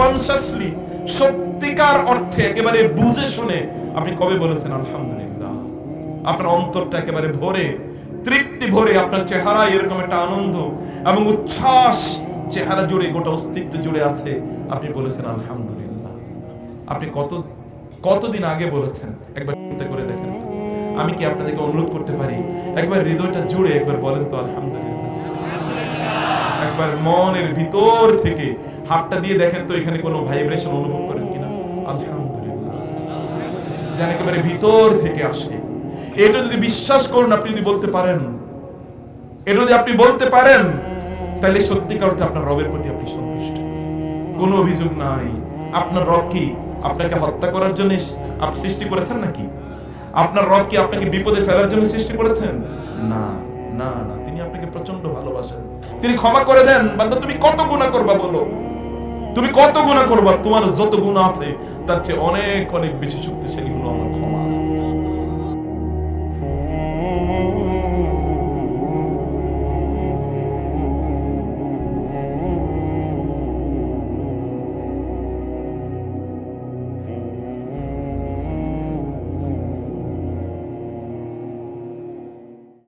Consciously, সত্যিকার অর্থে একেবারে বুঝে শুনে আপনি কবে বলেছেন আলহামদুলিল্লাহ? আপনার অন্তরটা একেবারে ভরে, তৃপ্তি ভরে, আপনার চেহারায় এরকম একটা আনন্দ এবং উচ্ছ্বাস চেহারা জুড়ে, গোটা অস্তিত্ব জুড়ে আছে, আপনি বলেছেন আলহামদুলিল্লাহ। আপনি কতদিন আগে বলেছেন একবার চিন্তা করে দেখেন তো। আমি কি আপনাদেরকে অনুরোধ করতে পারি, একবার হৃদয়টা জুড়ে একবার বলেন তো আলহামদুলিল্লাহ। একবার মনের ভিতর থেকে হাতটা দিয়ে দেখেন তো এখানে কোনো ভাইব্রেশন অনুভব করেন কিনা। আলহামদুলিল্লাহ যেন একেবারে ভিতর থেকে আসে। এটা যদি বিশ্বাস করুন, আপনি যদি বলতে পারেন, এটা যদি আপনি বলতে পারেন, তাহলে সত্যিকার অর্থে আপনার রবের প্রতি আপনি সন্তুষ্ট, কোনো অভিযোগ নাই। আপনার রব কি আপনাকে হত্যা করার জন্য আপনি সৃষ্টি করেছেন নাকি? আপনার রব কি আপনাকে বিপদে ফেলার জন্য সৃষ্টি করেছেন? না না না, তিনি আপনাকে প্রচন্ড ভালোবাসেন। তিনি ক্ষমা করে দেন। বান্দা তুমি কত গুনাহ করবা বলো, তুমি কত গুনাহ করবা, তোমার যত গুনাহ আছে তার চেয়ে অনেক অনেক বেশি শক্তিশালী হলো আমার